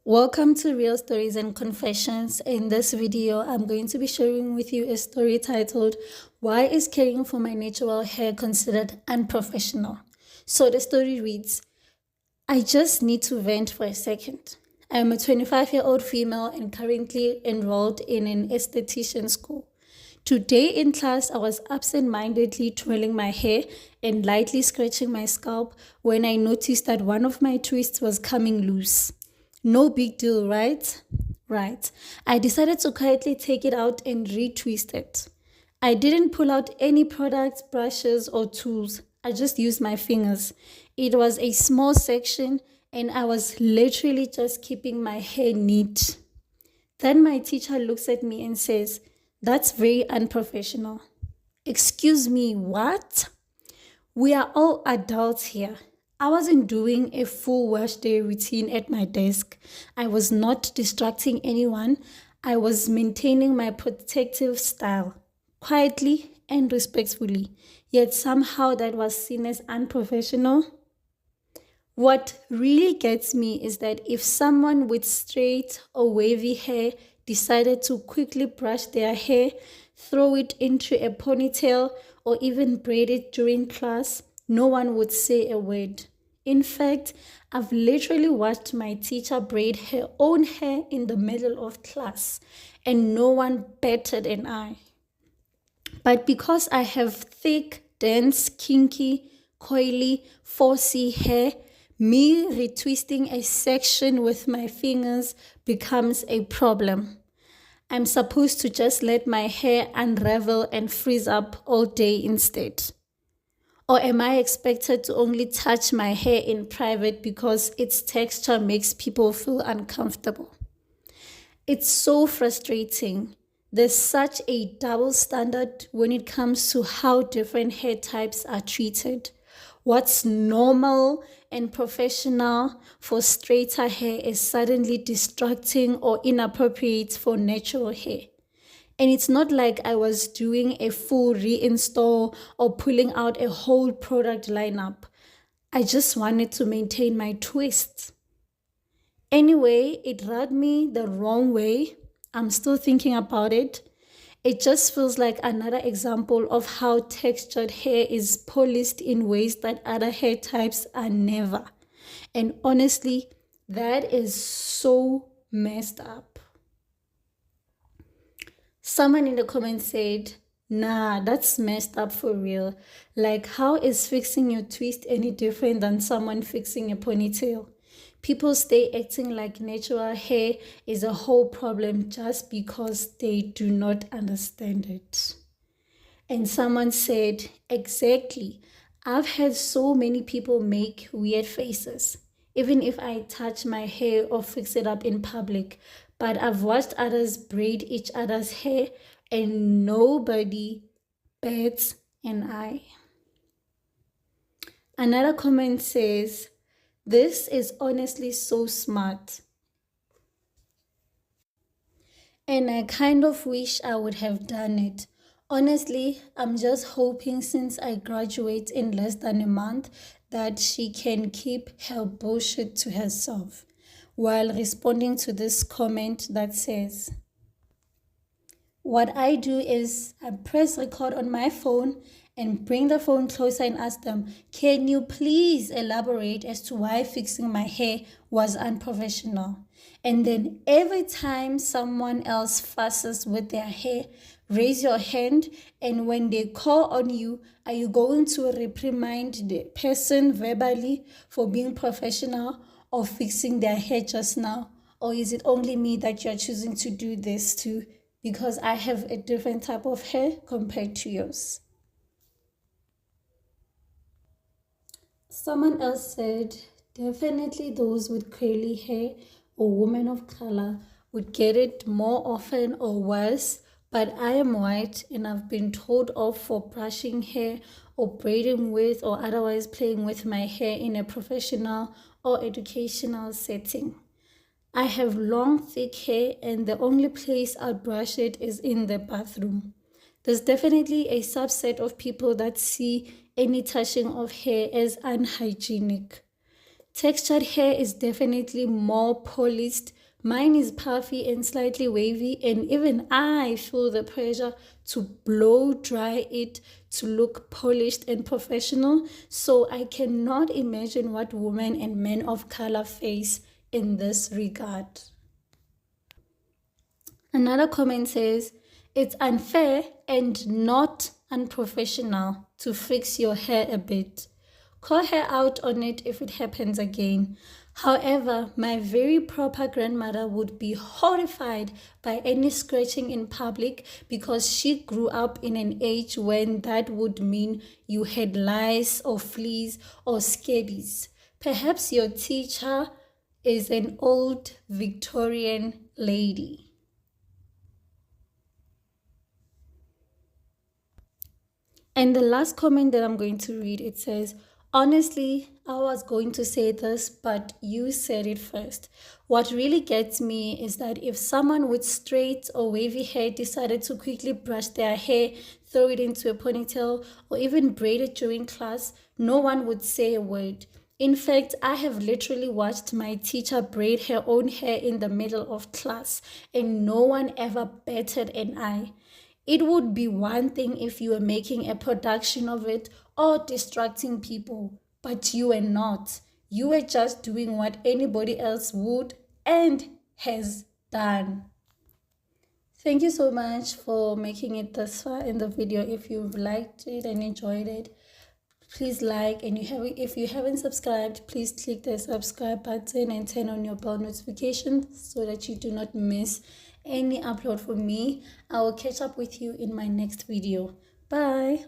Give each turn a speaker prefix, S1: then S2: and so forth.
S1: Welcome to Real Stories and Confessions. In this video, I'm going to be sharing with you a story titled, Why is Caring for My Natural Hair Considered Unprofessional? So the story reads, I just need to vent for a second. I am a 25-year-old female and currently enrolled in an esthetician school. Today in class, I was absent-mindedly twirling my hair and lightly scratching my scalp when I noticed that one of my twists was coming loose. No big deal, right? Right. I decided to quietly take it out and retwist it. I didn't pull out any products, brushes, or tools. I just used my fingers. It was a small section, and I was literally just keeping my hair neat. Then my teacher looks at me and says, That's very unprofessional. Excuse me, what? We are all adults here. I wasn't doing a full wash day routine at my desk. I was not distracting anyone. I was maintaining my protective style, quietly and respectfully. Yet somehow that was seen as unprofessional. What really gets me is that if someone with straight or wavy hair decided to quickly brush their hair, throw it into a ponytail, or even braid it during class, no one would say a word. In fact, I've literally watched my teacher braid her own hair in the middle of class, and no one batted an eye. But because I have thick, dense, kinky, coily, 4C hair, me retwisting a section with my fingers becomes a problem. I'm supposed to just let my hair unravel and freeze up all day instead. Or am I expected to only touch my hair in private because its texture makes people feel uncomfortable? It's so frustrating. There's such a double standard when it comes to how different hair types are treated. What's normal and professional for straighter hair is suddenly distracting or inappropriate for natural hair. And it's not like I was doing a full reinstall or pulling out a whole product lineup. I just wanted to maintain my twist. Anyway, it rubbed me the wrong way. I'm still thinking about it. It just feels like another example of how textured hair is policed in ways that other hair types are never. And honestly, that is so messed up. Someone in the comments said, Nah, that's messed up for real. Like, how is fixing your twist any different than someone fixing a ponytail? People stay acting like natural hair is a whole problem just because they do not understand it. And someone said, Exactly. I've had so many people make weird faces, even if I touch my hair or fix it up in public. But I've watched others braid each other's hair and nobody bats an eye. Another comment says, This is honestly so smart. And I kind of wish I would have done it. Honestly, I'm just hoping since I graduate in less than a month that she can keep her bullshit to herself. While responding to this comment that says, what I do is I press record on my phone and bring the phone closer and ask them, can you please elaborate as to why fixing my hair was unprofessional? And then every time someone else fusses with their hair, raise your hand, and when they call on you, are you going to reprimand the person verbally for being professional or fixing their hair just now? Or is it only me that you're choosing to do this to because I have a different type of hair compared to yours? Someone else said, definitely those with curly hair or women of color would get it more often or worse, but I am white and I've been told off for brushing hair or braiding with or otherwise playing with my hair in a professional or educational setting. I have long, thick hair and the only place I brush it is in the bathroom. There's definitely a subset of people that see any touching of hair as unhygienic. Textured hair is definitely more polished. Mine is puffy and slightly wavy, and even I feel the pressure to blow dry it to look polished and professional. So I cannot imagine what women and men of color face in this regard. Another comment says, it's unfair and not unprofessional to fix your hair a bit. Call her out on it if it happens again. However, my very proper grandmother would be horrified by any scratching in public because she grew up in an age when that would mean you had lice or fleas or scabies. Perhaps your teacher is an old Victorian lady. And the last comment that I'm going to read, it says, honestly, I was going to say this, but you said it first. What really gets me is that if someone with straight or wavy hair decided to quickly brush their hair, throw it into a ponytail, or even braid it during class, no one would say a word. In fact, I have literally watched my teacher braid her own hair in the middle of class, and no one ever batted an eye. It would be one thing if you were making a production of it or distracting people, but you were not. You were just doing what anybody else would and has done. Thank you so much for making it this far in the video. If you've liked it and enjoyed it, please like, and if you haven't subscribed, please click the subscribe button and turn on your bell notifications so that you do not miss any upload from me. I will catch up with you in my next video. Bye.